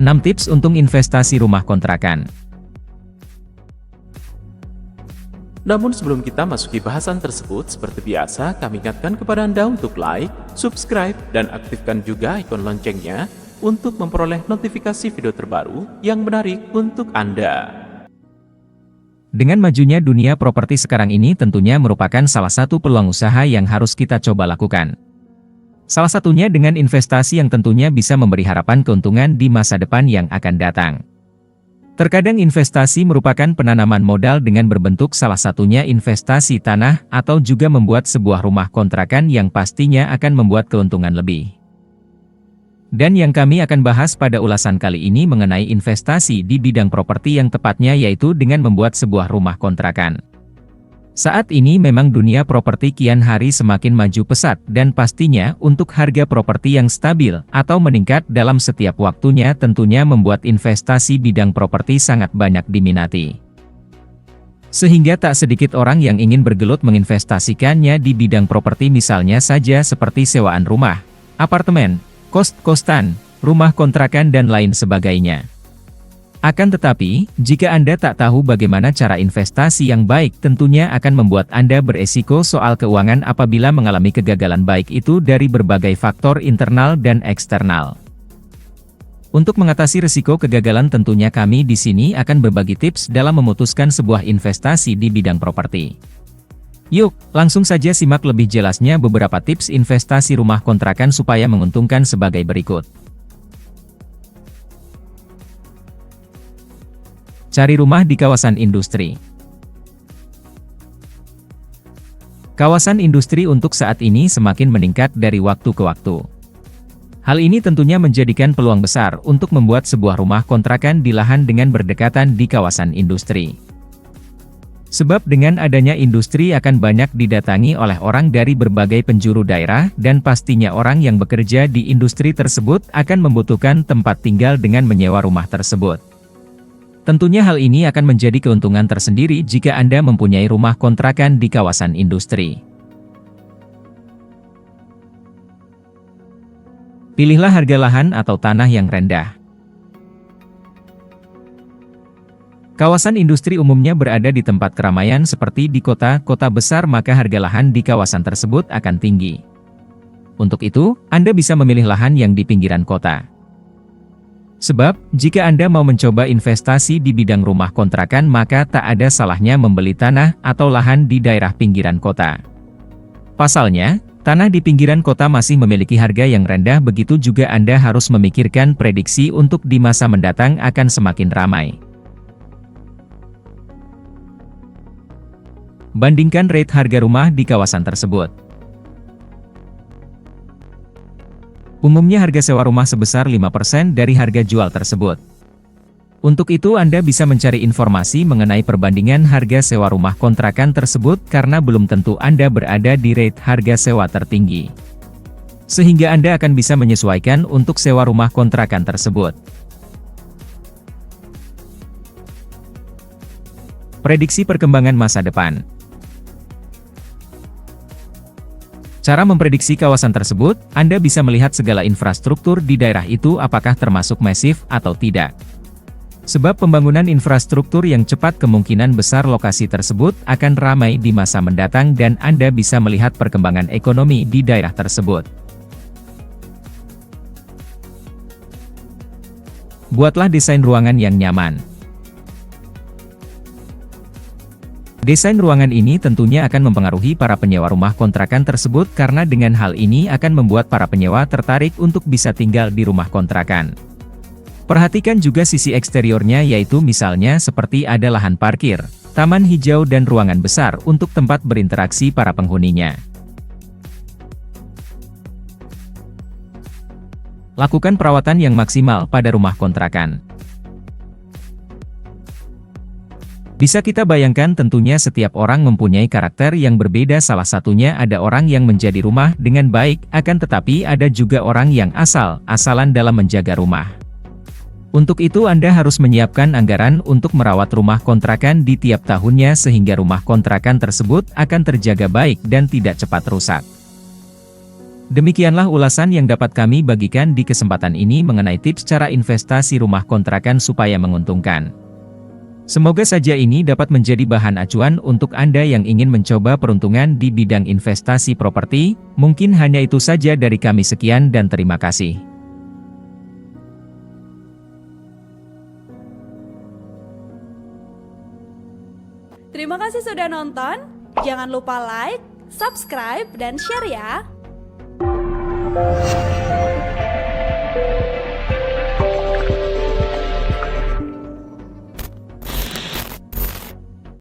6 tips untuk investasi rumah kontrakan. Namun sebelum kita masuki bahasan tersebut, seperti biasa kami ingatkan kepada Anda untuk like, subscribe, dan aktifkan juga ikon loncengnya untuk memperoleh notifikasi video terbaru yang menarik untuk Anda. Dengan majunya dunia properti sekarang ini tentunya merupakan salah satu peluang usaha yang harus kita coba lakukan. Salah satunya dengan investasi yang tentunya bisa memberi harapan keuntungan di masa depan yang akan datang. Terkadang investasi merupakan penanaman modal dengan berbentuk salah satunya investasi tanah atau juga membuat sebuah rumah kontrakan yang pastinya akan membuat keuntungan lebih. Dan yang kami akan bahas pada ulasan kali ini mengenai investasi di bidang properti yang tepatnya yaitu dengan membuat sebuah rumah kontrakan. Saat ini memang dunia properti kian hari semakin maju pesat dan pastinya untuk harga properti yang stabil atau meningkat dalam setiap waktunya tentunya membuat investasi bidang properti sangat banyak diminati. Sehingga tak sedikit orang yang ingin bergelut menginvestasikannya di bidang properti misalnya saja seperti sewaan rumah, apartemen, kos-kosan, rumah kontrakan dan lain sebagainya. Akan tetapi, jika Anda tak tahu bagaimana cara investasi yang baik tentunya akan membuat Anda beresiko soal keuangan apabila mengalami kegagalan baik itu dari berbagai faktor internal dan eksternal. Untuk mengatasi risiko kegagalan tentunya kami di sini akan berbagi tips dalam memutuskan sebuah investasi di bidang properti. Yuk, langsung saja simak lebih jelasnya beberapa tips investasi rumah kontrakan supaya menguntungkan sebagai berikut. Cari rumah di kawasan industri. Kawasan industri untuk saat ini semakin meningkat dari waktu ke waktu. Hal ini tentunya menjadikan peluang besar untuk membuat sebuah rumah kontrakan di lahan dengan berdekatan di kawasan industri. Sebab dengan adanya industri akan banyak didatangi oleh orang dari berbagai penjuru daerah dan pastinya orang yang bekerja di industri tersebut akan membutuhkan tempat tinggal dengan menyewa rumah tersebut. Tentunya hal ini akan menjadi keuntungan tersendiri jika Anda mempunyai rumah kontrakan di kawasan industri. Pilihlah harga lahan atau tanah yang rendah. Kawasan industri umumnya berada di tempat keramaian seperti di kota-kota besar maka harga lahan di kawasan tersebut akan tinggi. Untuk itu, Anda bisa memilih lahan yang di pinggiran kota. Sebab, jika Anda mau mencoba investasi di bidang rumah kontrakan maka tak ada salahnya membeli tanah atau lahan di daerah pinggiran kota. Pasalnya, tanah di pinggiran kota masih memiliki harga yang rendah begitu juga Anda harus memikirkan prediksi untuk di masa mendatang akan semakin ramai. Bandingkan rate harga rumah di kawasan tersebut. Umumnya harga sewa rumah sebesar 5% dari harga jual tersebut. Untuk itu Anda bisa mencari informasi mengenai perbandingan harga sewa rumah kontrakan tersebut karena belum tentu Anda berada di rate harga sewa tertinggi. Sehingga Anda akan bisa menyesuaikan untuk sewa rumah kontrakan tersebut. Prediksi perkembangan masa depan. Cara memprediksi kawasan tersebut, Anda bisa melihat segala infrastruktur di daerah itu apakah termasuk masif atau tidak. Sebab pembangunan infrastruktur yang cepat kemungkinan besar lokasi tersebut akan ramai di masa mendatang dan Anda bisa melihat perkembangan ekonomi di daerah tersebut. Buatlah desain ruangan yang nyaman. Desain ruangan ini tentunya akan mempengaruhi para penyewa rumah kontrakan tersebut karena dengan hal ini akan membuat para penyewa tertarik untuk bisa tinggal di rumah kontrakan. Perhatikan juga sisi eksteriornya yaitu misalnya seperti ada lahan parkir, taman hijau dan ruangan besar untuk tempat berinteraksi para penghuninya. Lakukan perawatan yang maksimal pada rumah kontrakan. Bisa kita bayangkan tentunya setiap orang mempunyai karakter yang berbeda salah satunya ada orang yang menjadi rumah dengan baik akan tetapi ada juga orang yang asal-asalan dalam menjaga rumah. Untuk itu Anda harus menyiapkan anggaran untuk merawat rumah kontrakan di tiap tahunnya sehingga rumah kontrakan tersebut akan terjaga baik dan tidak cepat rusak. Demikianlah ulasan yang dapat kami bagikan di kesempatan ini mengenai tips cara investasi rumah kontrakan supaya menguntungkan. Semoga saja ini dapat menjadi bahan acuan untuk Anda yang ingin mencoba peruntungan di bidang investasi properti. Mungkin hanya itu saja dari kami, sekian dan terima kasih. Terima kasih sudah nonton. Jangan lupa like, subscribe, dan share ya.